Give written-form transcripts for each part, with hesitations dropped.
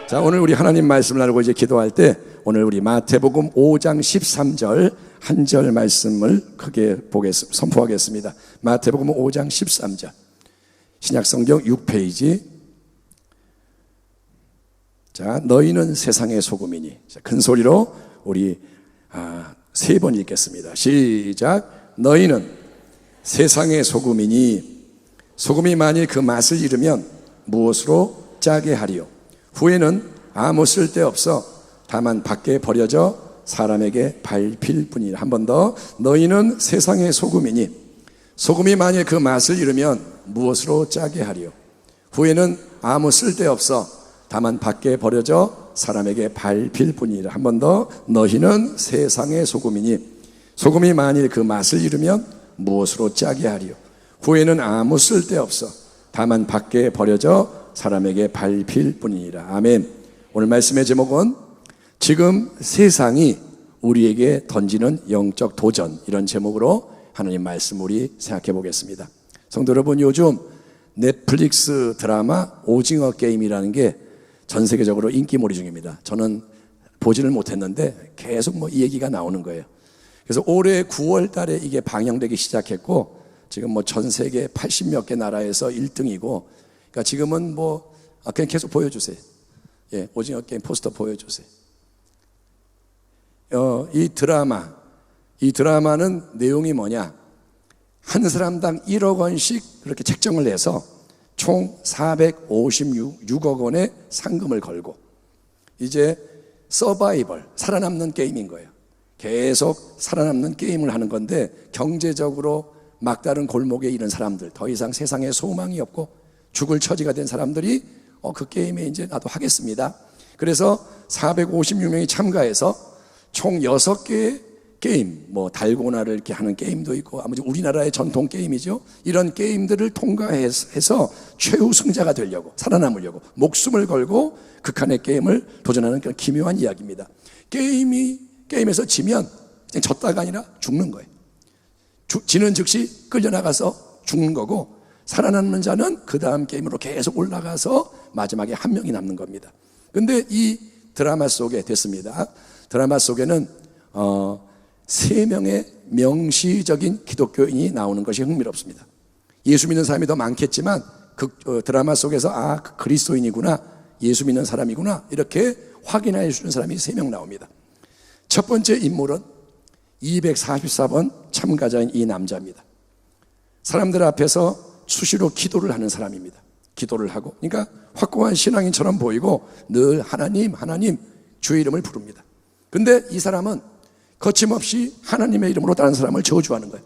자, 오늘 우리 하나님 말씀을 나누고 이제 기도할 때 오늘 우리 마태복음 5장 13절 한 절 말씀을 크게 선포하겠습니다. 마태복음 5장 13절 신약성경 6페이지. 자, 너희는 세상의 소금이니. 자, 큰 소리로 우리 세 번 읽겠습니다. 시작. 너희는 세상의 소금이니 소금이 만일 그 맛을 잃으면 무엇으로 짜게 하리요? 후에는 아무 쓸데없어 다만 밖에 버려져 사람에게 밟힐 뿐이라. 한 번 더. 너희는 세상의 소금이니 소금이 만일 그 맛을 잃으면 무엇으로 짜게 하리요? 후에는 아무 쓸데없어 다만 밖에 버려져 사람에게 밟힐 뿐이라. 한 번 더. 너희는 세상의 소금이니 소금이 만일 그 맛을 잃으면 무엇으로 짜게 하리요? 후에는 아무 쓸데없어 다만 밖에 버려져 사람에게 밟힐 뿐이니라. 아멘. 오늘 말씀의 제목은 지금 세상이 우리에게 던지는 영적 도전, 이런 제목으로 하나님 말씀 우리 생각해 보겠습니다. 성도 여러분, 요즘 넷플릭스 드라마 오징어 게임이라는 게 전 세계적으로 인기몰이 중입니다. 저는 보지를 못했는데 계속 이 얘기가 나오는 거예요. 그래서 올해 9월 달에 이게 방영되기 시작했고 지금 전 세계 80몇 개 나라에서 1등이고, 그러니까 지금은 그냥 계속 보여주세요. 예, 오징어 게임 포스터 보여주세요. 이 드라마는 내용이 뭐냐? 한 사람당 1억 원씩 그렇게 책정을 내서 총 456억 원의 상금을 걸고 이제 서바이벌, 살아남는 게임인 거예요. 계속 살아남는 게임을 하는 건데, 경제적으로 막다른 골목에 있는 사람들, 더 이상 세상에 소망이 없고 죽을 처지가 된 사람들이 그 게임에 이제 나도 하겠습니다. 그래서 456명이 참가해서 총 6개의 게임, 달고나를 이렇게 하는 게임도 있고, 아무튼 우리나라의 전통 게임이죠. 이런 게임들을 통과해서 최우승자가 되려고, 살아남으려고 목숨을 걸고 극한의 게임을 도전하는 그런 기묘한 이야기입니다. 게임에서 지면 그냥 졌다가 아니라 죽는 거예요. 지는 즉시 끌려나가서 죽는 거고, 살아남는 자는 그 다음 게임으로 계속 올라가서 마지막에 한 명이 남는 겁니다. 근데 이 드라마 속에 됐습니다. 드라마 속에는 3명의 명시적인 기독교인이 나오는 것이 흥미롭습니다. 예수 믿는 사람이 더 많겠지만 그 드라마 속에서 그리스도인이구나, 예수 믿는 사람이구나, 이렇게 확인해 주는 사람이 3명 나옵니다. 첫 번째 인물은 244번 참가자인 이 남자입니다. 사람들 앞에서 수시로 기도를 하는 사람입니다. 기도를 하고, 그러니까 확고한 신앙인처럼 보이고 늘 하나님 주의 이름을 부릅니다. 근데 이 사람은 거침없이 하나님의 이름으로 다른 사람을 저주하는 거예요.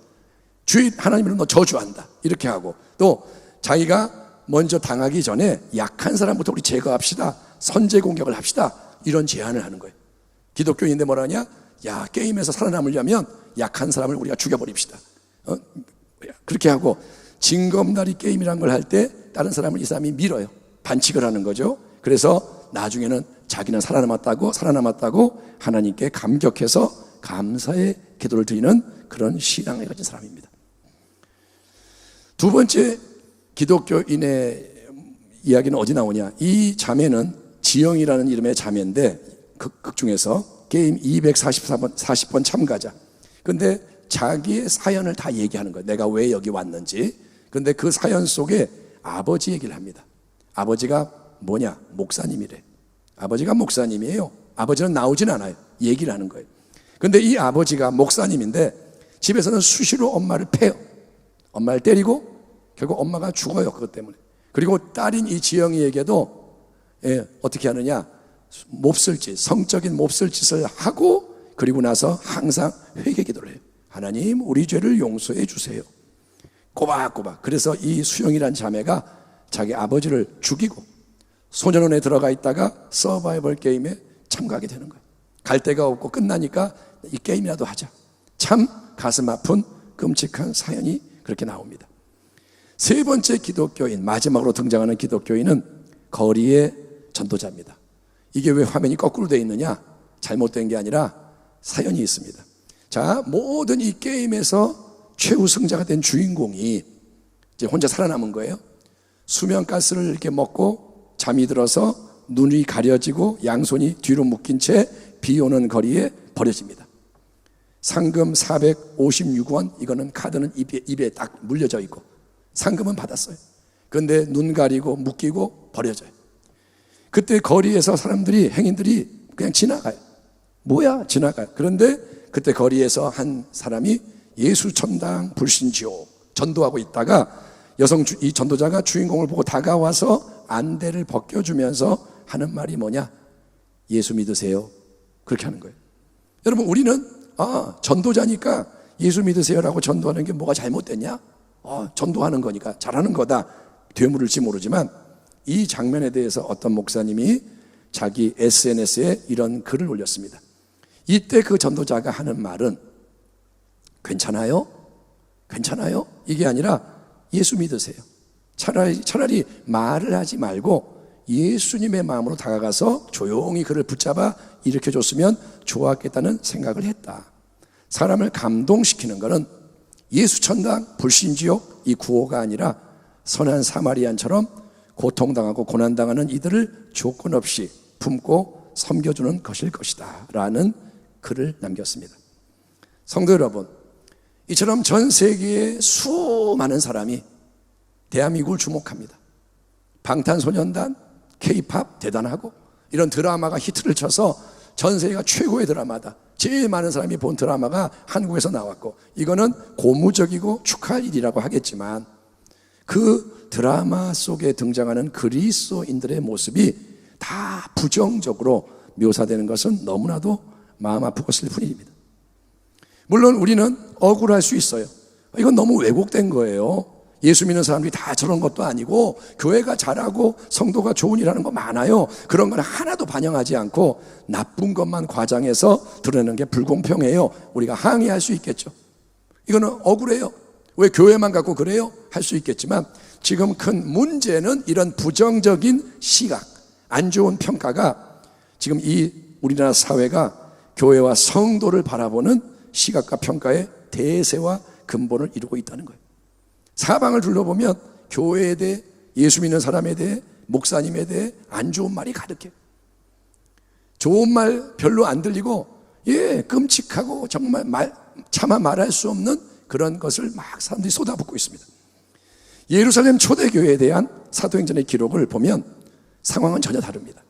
하나님 이름으로 너 저주한다, 이렇게 하고, 또 자기가 먼저 당하기 전에 약한 사람부터 우리 제거합시다, 선제 공격을 합시다, 이런 제안을 하는 거예요. 기독교인인데 뭐라 하냐? 야, 게임에서 살아남으려면 약한 사람을 우리가 죽여버립시다. 그렇게 하고, 징검다리 게임이라는 걸 할 때 다른 사람을 이 사람이 밀어요. 반칙을 하는 거죠. 그래서 나중에는 자기는 살아남았다고 하나님께 감격해서 감사의 기도를 드리는 그런 신앙을 가진 사람입니다. 두 번째 기독교인의 이야기는 어디 나오냐? 이 자매는 지영이라는 이름의 자매인데, 극 중에서 게임 240번 참가자. 근데 자기의 사연을 다 얘기하는 거예요. 내가 왜 여기 왔는지. 근데 그 사연 속에 아버지 얘기를 합니다. 아버지가 뭐냐? 목사님이래. 아버지가 목사님이에요. 아버지는 나오진 않아요. 얘기를 하는 거예요. 근데 이 아버지가 목사님인데 집에서는 수시로 엄마를 패요. 엄마를 때리고 결국 엄마가 죽어요, 그것 때문에. 그리고 딸인 이 지영이에게도 어떻게 하느냐? 성적인 몹쓸 짓을 하고, 그리고 나서 항상 회개 기도를 해요. 하나님, 우리 죄를 용서해 주세요. 꼬박꼬박. 그래서 이 수영이란 자매가 자기 아버지를 죽이고 소년원에 들어가 있다가 서바이벌 게임에 참가하게 되는 거예요. 갈 데가 없고 끝나니까 이 게임이라도 하자. 참 가슴 아픈 끔찍한 사연이 그렇게 나옵니다. 세 번째 기독교인, 마지막으로 등장하는 기독교인은 거리의 전도자입니다. 이게 왜 화면이 거꾸로 되어 있느냐? 잘못된 게 아니라 사연이 있습니다. 자, 모든 이 게임에서 최우승자가 된 주인공이 이제 혼자 살아남은 거예요. 수면가스를 이렇게 먹고 잠이 들어서 눈이 가려지고 양손이 뒤로 묶인 채 비 오는 거리에 버려집니다. 상금 456원, 이거는 카드는 입에 딱 물려져 있고 상금은 받았어요. 그런데 눈 가리고 묶이고 버려져요. 그때 거리에서 사람들이, 행인들이 그냥 지나가요. 뭐야? 지나가요. 그런데 그때 거리에서 한 사람이 예수 천당 불신지요 전도하고 있다가 이 전도자가 주인공을 보고 다가와서 안대를 벗겨주면서 하는 말이 뭐냐? 예수 믿으세요. 그렇게 하는 거예요. 여러분, 우리는 전도자니까 예수 믿으세요라고 전도하는 게 뭐가 잘못됐냐? 전도하는 거니까 잘하는 거다, 되물을지 모르지만, 이 장면에 대해서 어떤 목사님이 자기 SNS에 이런 글을 올렸습니다. 이때 그 전도자가 하는 말은 괜찮아요? 괜찮아요? 이게 아니라 예수 믿으세요. 차라리 말을 하지 말고 예수님의 마음으로 다가가서 조용히 그를 붙잡아 일으켜줬으면 좋았겠다는 생각을 했다. 사람을 감동시키는 것은 예수 천당 불신지옥 이 구호가 아니라 선한 사마리안처럼 고통당하고 고난당하는 이들을 조건 없이 품고 섬겨주는 것일 것이다 라는 글을 남겼습니다. 성도 여러분, 이처럼 전 세계의 수많은 사람이 대한민국을 주목합니다. 방탄소년단, K-팝 대단하고 이런 드라마가 히트를 쳐서 전 세계가 최고의 드라마다, 제일 많은 사람이 본 드라마가 한국에서 나왔고, 이거는 고무적이고 축하할 일이라고 하겠지만 그 드라마 속에 등장하는 그리스도인들의 모습이 다 부정적으로 묘사되는 것은 너무나도 마음 아프고 슬픈 일입니다. 물론 우리는 억울할 수 있어요. 이건 너무 왜곡된 거예요. 예수 믿는 사람들이 다 저런 것도 아니고 교회가 잘하고 성도가 좋은 일 하는 거 많아요. 그런 건 하나도 반영하지 않고 나쁜 것만 과장해서 드러내는 게 불공평해요. 우리가 항의할 수 있겠죠. 이거는 억울해요. 왜 교회만 갖고 그래요? 할 수 있겠지만 지금 큰 문제는 이런 부정적인 시각, 안 좋은 평가가 지금 이 우리나라 사회가 교회와 성도를 바라보는 시각과 평가의 대세와 근본을 이루고 있다는 거예요. 사방을 둘러보면 교회에 대해, 예수 믿는 사람에 대해, 목사님에 대해 안 좋은 말이 가득해. 좋은 말 별로 안 들리고 끔찍하고 정말 차마 말할 수 없는 그런 것을 막 사람들이 쏟아붓고 있습니다. 예루살렘 초대교회에 대한 사도행전의 기록을 보면 상황은 전혀 다릅니다.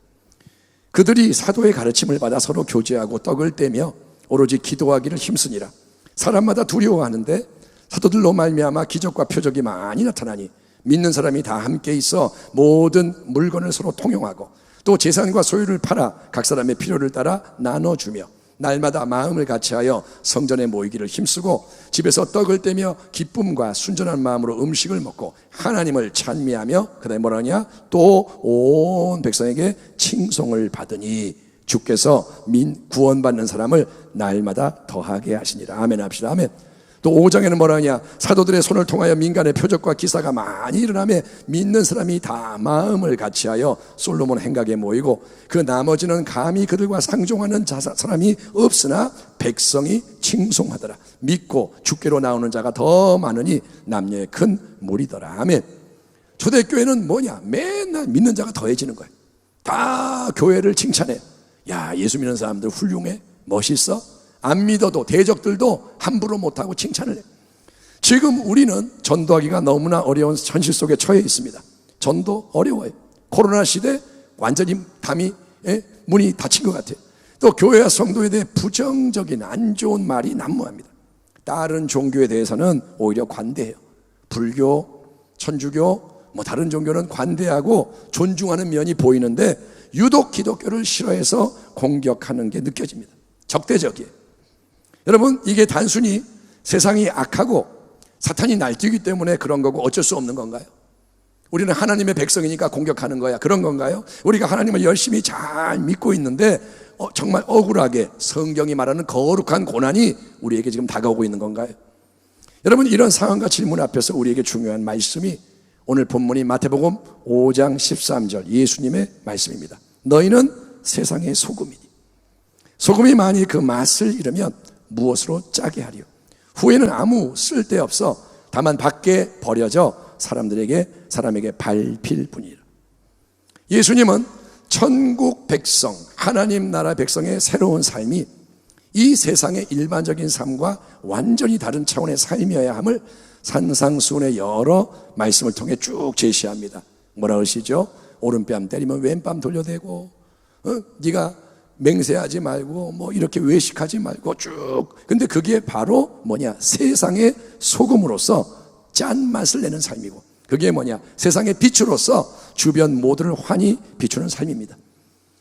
그들이 사도의 가르침을 받아 서로 교제하고 떡을 떼며 오로지 기도하기를 힘쓰니라. 사람마다 두려워하는데 사도들로 말미암아 기적과 표적이 많이 나타나니 믿는 사람이 다 함께 있어 모든 물건을 서로 통용하고 또 재산과 소유를 팔아 각 사람의 필요를 따라 나눠주며 날마다 마음을 같이하여 성전에 모이기를 힘쓰고 집에서 떡을 떼며 기쁨과 순전한 마음으로 음식을 먹고 하나님을 찬미하며 그다음에 뭐라 하냐? 또 온 백성에게 칭송을 받으니 주께서 구원받는 사람을 날마다 더하게 하시니라. 아멘 합시다. 아멘. 또 5장에는 뭐라 하냐? 사도들의 손을 통하여 민간의 표적과 기사가 많이 일어나며 믿는 사람이 다 마음을 같이하여 솔로몬 행각에 모이고 그 나머지는 감히 그들과 상종하는 사람이 없으나 백성이 칭송하더라. 믿고 주께로 나오는 자가 더 많으니 남녀의 큰 무리더라. 아멘. 초대교회는 뭐냐? 맨날 믿는 자가 더해지는 거예요. 다 교회를 칭찬해. 야, 예수 믿는 사람들 훌륭해, 멋있어. 안 믿어도 대적들도 함부로 못하고 칭찬을 해. 지금 우리는 전도하기가 너무나 어려운 현실 속에 처해 있습니다. 전도 어려워요. 코로나 시대 완전히 문이 닫힌 것 같아요. 또 교회와 성도에 대해 부정적인 안 좋은 말이 난무합니다. 다른 종교에 대해서는 오히려 관대해요. 불교, 천주교, 다른 종교는 관대하고 존중하는 면이 보이는데 유독 기독교를 싫어해서 공격하는 게 느껴집니다. 적대적이에요. 여러분, 이게 단순히 세상이 악하고 사탄이 날뛰기 때문에 그런 거고 어쩔 수 없는 건가요? 우리는 하나님의 백성이니까 공격하는 거야, 그런 건가요? 우리가 하나님을 열심히 잘 믿고 있는데 정말 억울하게 성경이 말하는 거룩한 고난이 우리에게 지금 다가오고 있는 건가요? 여러분, 이런 상황과 질문 앞에서 우리에게 중요한 말씀이 오늘 본문이 마태복음 5장 13절 예수님의 말씀입니다. 너희는 세상의 소금이니 소금이 만일 그 맛을 잃으면 무엇으로 짜게 하리요? 후에는 아무 쓸데없어 다만 밖에 버려져 사람에게 밟힐 뿐이라. 예수님은 천국 백성, 하나님 나라 백성의 새로운 삶이 이 세상의 일반적인 삶과 완전히 다른 차원의 삶이어야 함을 산상수훈의 여러 말씀을 통해 쭉 제시합니다. 뭐라 그러시죠? 오른뺨 때리면 왼뺨 돌려대고, 네가 맹세하지 말고 뭐 이렇게 외식하지 말고 쭉. 근데 그게 바로 뭐냐? 세상의 소금으로서 짠맛을 내는 삶이고, 그게 뭐냐? 세상의 빛으로서 주변 모두를 환히 비추는 삶입니다.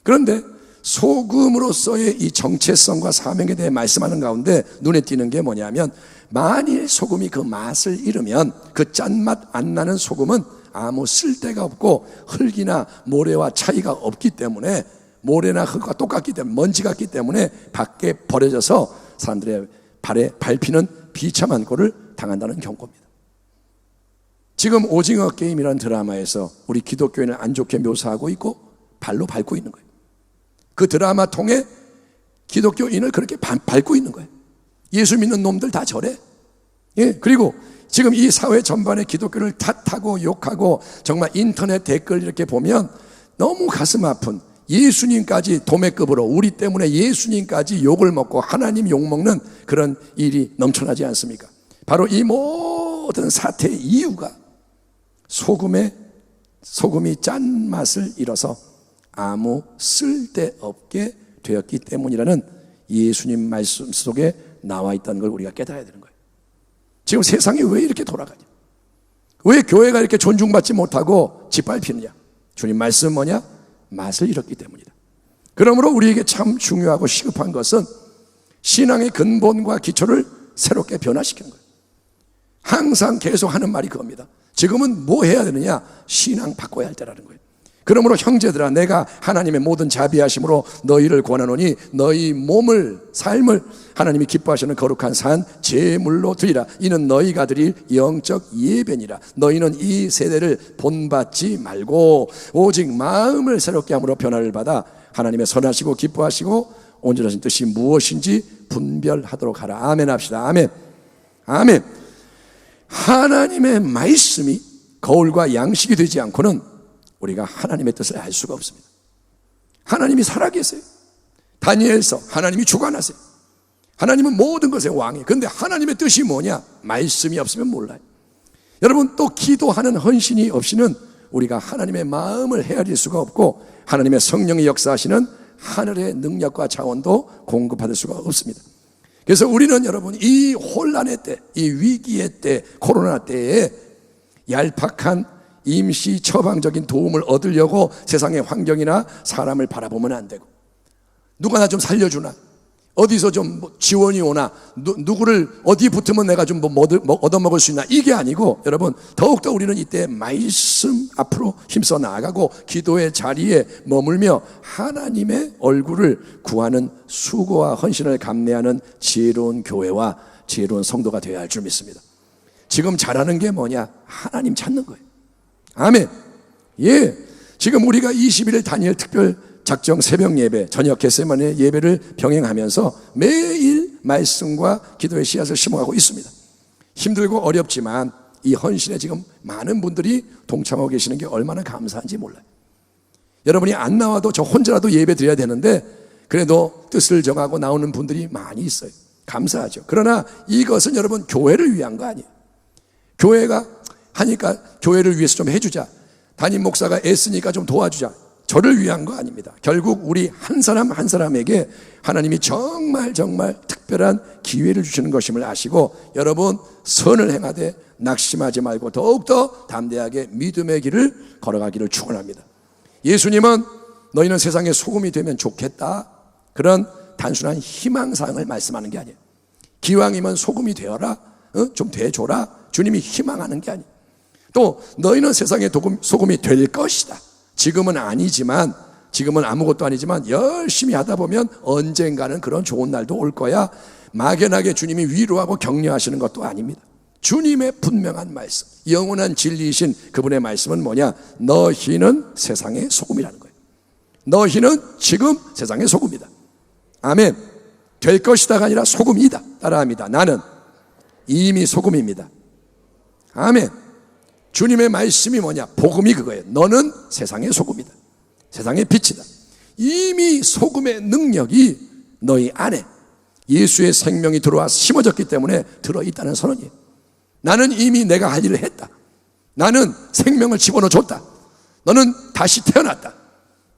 그런데 소금으로서의 이 정체성과 사명에 대해 말씀하는 가운데 눈에 띄는 게 뭐냐면, 만일 소금이 그 맛을 잃으면, 그 짠맛 안 나는 소금은 아무 쓸데가 없고 흙이나 모래와 차이가 없기 때문에, 모래나 흙과 똑같기 때문에, 먼지 같기 때문에 밖에 버려져서 사람들의 발에 밟히는 비참한 꼴을 당한다는 경고입니다. 지금 오징어 게임이라는 드라마에서 우리 기독교인을 안 좋게 묘사하고 있고 발로 밟고 있는 거예요. 그 드라마 통해 기독교인을 그렇게 밟고 있는 거예요. 예수 믿는 놈들 다 저래. 예, 그리고 지금 이 사회 전반의 기독교를 탓하고 욕하고 정말 인터넷 댓글 이렇게 보면 너무 가슴 아픈, 예수님까지 도매급으로 우리 때문에 예수님까지 욕을 먹고 하나님 욕먹는 그런 일이 넘쳐나지 않습니까? 바로 이 모든 사태의 이유가 소금이 짠맛을 잃어서 아무 쓸데없게 되었기 때문이라는 예수님 말씀 속에 나와 있다는 걸 우리가 깨달아야 되는 거예요. 지금 세상이 왜 이렇게 돌아가냐? 왜 교회가 이렇게 존중받지 못하고 짓밟히느냐? 주님 말씀은 뭐냐? 맛을 잃었기 때문이다. 그러므로 우리에게 참 중요하고 시급한 것은 신앙의 근본과 기초를 새롭게 변화시키는 거예요. 항상 계속 하는 말이 그겁니다. 지금은 뭐 해야 되느냐? 신앙 바꿔야 할 때라는 거예요. 그러므로 형제들아, 내가 하나님의 모든 자비하심으로 너희를 권하노니 너희 몸을, 삶을 하나님이 기뻐하시는 거룩한 산 제물로 드리라. 이는 너희가 드릴 영적 예배니라. 너희는 이 세대를 본받지 말고 오직 마음을 새롭게 함으로 변화를 받아 하나님의 선하시고 기뻐하시고 온전하신 뜻이 무엇인지 분별하도록 하라. 아멘 합시다. 아멘. 아멘. 하나님의 말씀이 거울과 양식이 되지 않고는 우리가 하나님의 뜻을 알 수가 없습니다. 하나님이 살아계세요. 다니엘서 하나님이 주관하세요. 하나님은 모든 것의 왕이에요. 그런데 하나님의 뜻이 뭐냐? 말씀이 없으면 몰라요. 여러분, 또 기도하는 헌신이 없이는 우리가 하나님의 마음을 헤아릴 수가 없고 하나님의 성령이 역사하시는 하늘의 능력과 자원도 공급받을 수가 없습니다. 그래서 우리는 여러분, 이 혼란의 때, 이 위기의 때, 코로나 때에 얄팍한 임시 처방적인 도움을 얻으려고 세상의 환경이나 사람을 바라보면 안 되고, 누가 나 좀 살려주나, 어디서 좀 지원이 오나, 누구를 어디 붙으면 내가 좀 얻어먹을 수 있나, 이게 아니고 여러분, 더욱더 우리는 이때 말씀 앞으로 힘써 나아가고 기도의 자리에 머물며 하나님의 얼굴을 구하는 수고와 헌신을 감내하는 지혜로운 교회와 지혜로운 성도가 되어야 할 줄 믿습니다. 지금 잘하는 게 뭐냐? 하나님 찾는 거예요. 아멘. 예. 지금 우리가 21일 다니엘 특별 작정 새벽 예배, 저녁 겟세마네 예배를 병행하면서 매일 말씀과 기도의 씨앗을 심어가고 있습니다. 힘들고 어렵지만 이 헌신에 지금 많은 분들이 동참하고 계시는 게 얼마나 감사한지 몰라요. 여러분이 안 나와도 저 혼자라도 예배 드려야 되는데 그래도 뜻을 정하고 나오는 분들이 많이 있어요. 감사하죠. 그러나 이것은 여러분 교회를 위한 거 아니에요. 교회가 하니까 교회를 위해서 좀 해주자, 담임 목사가 애쓰니까 좀 도와주자, 저를 위한 거 아닙니다. 결국 우리 한 사람 한 사람에게 하나님이 정말 특별한 기회를 주시는 것임을 아시고 여러분 선을 행하되 낙심하지 말고 더욱더 담대하게 믿음의 길을 걸어가기를 축원합니다. 예수님은 너희는 세상의 소금이 되면 좋겠다, 그런 단순한 희망사항을 말씀하는 게 아니에요. 기왕이면 소금이 되어라, 좀 돼줘라, 주님이 희망하는 게 아니에요. 또 너희는 세상의 소금이 될 것이다. 지금은 아니지만, 지금은 아무것도 아니지만 열심히 하다 보면 언젠가는 그런 좋은 날도 올 거야. 막연하게 주님이 위로하고 격려하시는 것도 아닙니다. 주님의 분명한 말씀, 영원한 진리이신 그분의 말씀은 뭐냐? 너희는 세상의 소금이라는 거예요. 너희는 지금 세상의 소금이다. 아멘. 될 것이다가 아니라 소금이다. 따라합니다. 나는 이미 소금입니다. 아멘. 주님의 말씀이 뭐냐? 복음이 그거예요. 너는 세상의 소금이다. 세상의 빛이다. 이미 소금의 능력이 너희 안에 예수의 생명이 들어와 심어졌기 때문에 들어있다는 선언이에요. 나는 이미 내가 할 일을 했다. 나는 생명을 집어넣어 줬다. 너는 다시 태어났다.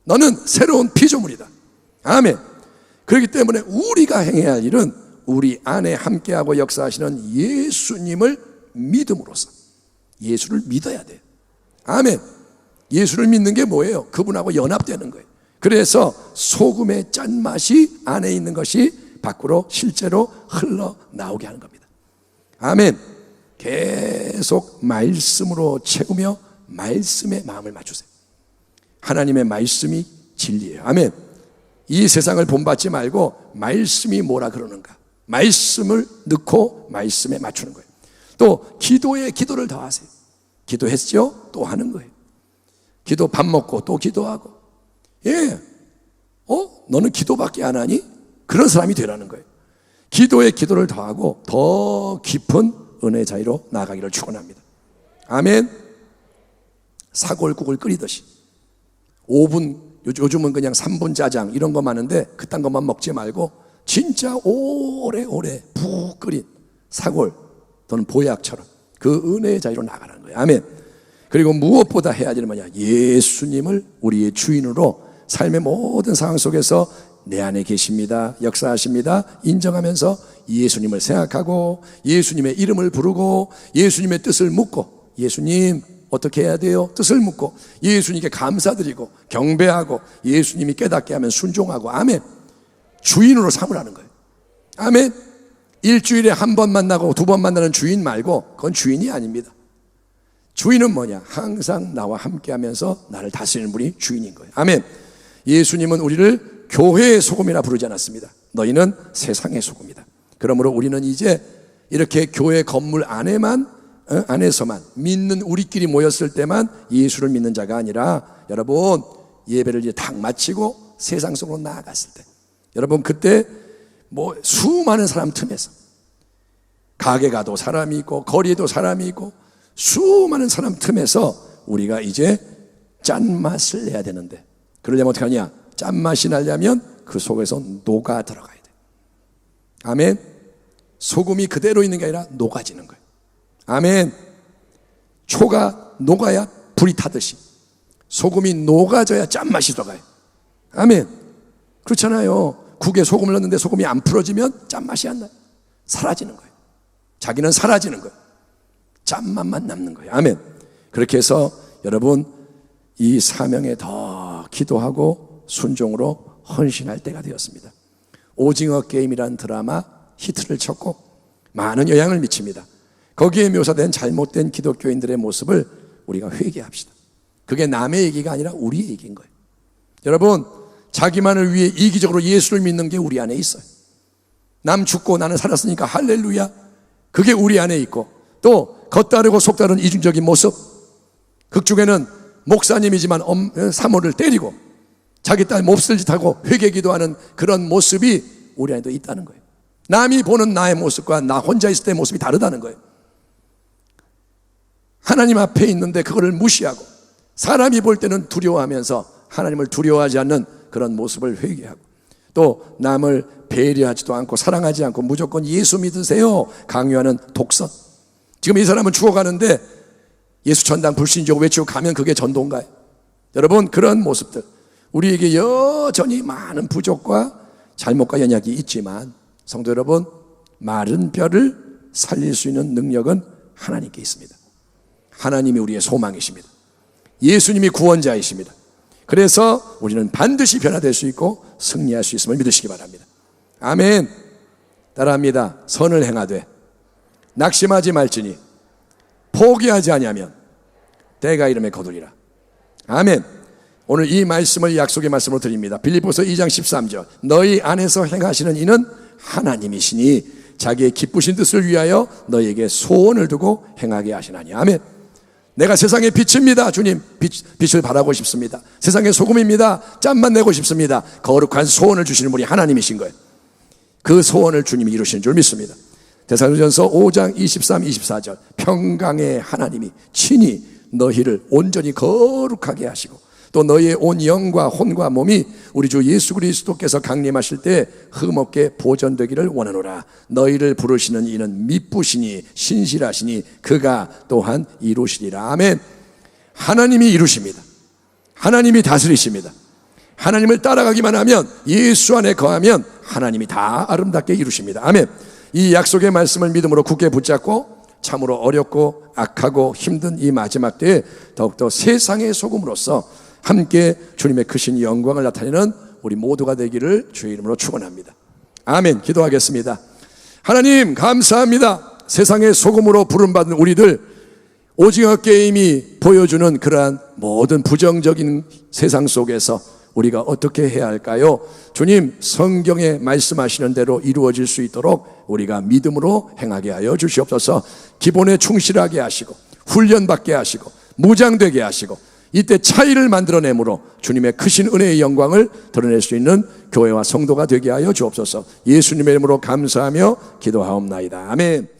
너는 새로운 피조물이다. 아멘. 그렇기 때문에 우리가 행해야 할 일은 우리 안에 함께하고 역사하시는 예수님을 믿음으로써 예수를 믿어야 돼요. 아멘. 예수를 믿는 게 뭐예요? 그분하고 연합되는 거예요. 그래서 소금의 짠맛이 안에 있는 것이 밖으로 실제로 흘러나오게 하는 겁니다. 아멘. 계속 말씀으로 채우며 말씀에 마음을 맞추세요. 하나님의 말씀이 진리예요. 아멘. 이 세상을 본받지 말고 말씀이 뭐라 그러는가, 말씀을 넣고 말씀에 맞추는 거예요. 또 기도에 기도를 더하세요. 기도했죠? 또 하는 거예요. 기도 밥 먹고 또 기도하고. 예. 너는 기도밖에 안 하니? 그런 사람이 되라는 거예요. 기도에 기도를 더하고 더 깊은 은혜 자리로 나아가기를 축원합니다. 아멘. 사골국을 끓이듯이 5분, 요즘은 그냥 3분 짜장 이런 거 많은데 그딴 것만 먹지 말고 진짜 오래오래 푹 끓인 사골 또는 보약처럼 그 은혜의 자리로 나가는 거예요. 아멘. 그리고 무엇보다 해야 되는 뭐냐, 예수님을 우리의 주인으로 삶의 모든 상황 속에서 내 안에 계십니다, 역사하십니다 인정하면서 예수님을 생각하고 예수님의 이름을 부르고 예수님의 뜻을 묻고, 예수님 어떻게 해야 돼요? 뜻을 묻고 예수님께 감사드리고 경배하고 예수님이 깨닫게 하면 순종하고. 아멘. 주인으로 삼으라는 거예요. 아멘. 일주일에 한 번 만나고 두 번 만나는 주인 말고 그건 주인이 아닙니다. 주인은 뭐냐? 항상 나와 함께 하면서 나를 다스리는 분이 주인인 거예요. 아멘. 예수님은 우리를 교회의 소금이라 부르지 않았습니다. 너희는 세상의 소금이다. 그러므로 우리는 이제 이렇게 교회 건물 안에서만 믿는 우리끼리 모였을 때만 예수를 믿는 자가 아니라, 여러분 예배를 이제 딱 마치고 세상 속으로 나아갔을 때, 여러분 그때 뭐 수많은 사람 틈에서 가게 가도 사람이 있고 거리에도 사람이 있고 수많은 사람 틈에서 우리가 이제 짠맛을 내야 되는데, 그러려면 어떻게 하냐? 짠맛이 나려면 그 속에서 녹아 들어가야 돼. 아멘. 소금이 그대로 있는 게 아니라 녹아지는 거예요. 아멘. 초가 녹아야 불이 타듯이 소금이 녹아져야 짠맛이 들어가요. 아멘. 그렇잖아요. 국에 소금을 넣는데 소금이 안 풀어지면 짠맛이 안 나요. 사라지는 거예요. 자기는 사라지는 거예요. 짠맛만 남는 거예요. 아멘. 그렇게 해서 여러분 이 사명에 더 기도하고 순종으로 헌신할 때가 되었습니다. 오징어 게임이라는 드라마 히트를 쳤고 많은 영향을 미칩니다. 거기에 묘사된 잘못된 기독교인들의 모습을 우리가 회개합시다. 그게 남의 얘기가 아니라 우리의 얘기인 거예요. 여러분, 자기만을 위해 이기적으로 예수를 믿는 게 우리 안에 있어요. 남 죽고 나는 살았으니까 할렐루야, 그게 우리 안에 있고, 또 겉다르고 속다른 이중적인 모습, 극중에는 목사님이지만 사모를 때리고 자기 딸 몹쓸 짓하고 회개기도하는 그런 모습이 우리 안에도 있다는 거예요. 남이 보는 나의 모습과 나 혼자 있을 때의 모습이 다르다는 거예요. 하나님 앞에 있는데 그거를 무시하고 사람이 볼 때는 두려워하면서 하나님을 두려워하지 않는 그런 모습을 회개하고, 또 남을 배려하지도 않고 사랑하지 않고 무조건 예수 믿으세요 강요하는 독선. 지금 이 사람은 죽어가는데 예수 전당 불신자고 외치고 가면 그게 전도인가요? 여러분, 그런 모습들, 우리에게 여전히 많은 부족과 잘못과 연약이 있지만 성도 여러분, 마른 뼈를 살릴 수 있는 능력은 하나님께 있습니다. 하나님이 우리의 소망이십니다. 예수님이 구원자이십니다. 그래서 우리는 반드시 변화될 수 있고 승리할 수 있음을 믿으시기 바랍니다. 아멘. 따라합니다. 선을 행하되 낙심하지 말지니 포기하지 아니하면 때가 이름에 거두리라. 아멘. 오늘 이 말씀을 약속의 말씀으로 드립니다. 빌립보서 2장 13절, 너희 안에서 행하시는 이는 하나님이시니 자기의 기쁘신 뜻을 위하여 너희에게 소원을 두고 행하게 하시나니. 아멘. 내가 세상의 빛입니다. 주님, 빛을 발하고 싶습니다. 세상의 소금입니다. 짠만 내고 싶습니다. 거룩한 소원을 주시는 분이 하나님이신 거예요. 그 소원을 주님이 이루시는 줄 믿습니다. 데살로니가전서 5장 23, 24절, 평강의 하나님이 친히 너희를 온전히 거룩하게 하시고 또 너희의 온 영과 혼과 몸이 우리 주 예수 그리스도께서 강림하실 때 흠없게 보존되기를 원하노라. 너희를 부르시는 이는 미쁘시니 신실하시니 그가 또한 이루시리라. 아멘. 하나님이 이루십니다. 하나님이 다스리십니다. 하나님을 따라가기만 하면, 예수 안에 거하면 하나님이 다 아름답게 이루십니다. 아멘. 이 약속의 말씀을 믿음으로 굳게 붙잡고 참으로 어렵고 악하고 힘든 이 마지막 때에 더욱더 세상의 소금으로서 함께 주님의 크신 영광을 나타내는 우리 모두가 되기를 주의 이름으로 축원합니다. 아멘. 기도하겠습니다. 하나님 감사합니다. 세상의 소금으로 부름받은 우리들, 오징어 게임이 보여주는 그러한 모든 부정적인 세상 속에서 우리가 어떻게 해야 할까요? 주님, 성경에 말씀하시는 대로 이루어질 수 있도록 우리가 믿음으로 행하게 하여 주시옵소서. 기본에 충실하게 하시고 훈련받게 하시고 무장되게 하시고 이때 차이를 만들어내므로 주님의 크신 은혜의 영광을 드러낼 수 있는 교회와 성도가 되게 하여 주옵소서. 예수님의 이름으로 감사하며 기도하옵나이다. 아멘.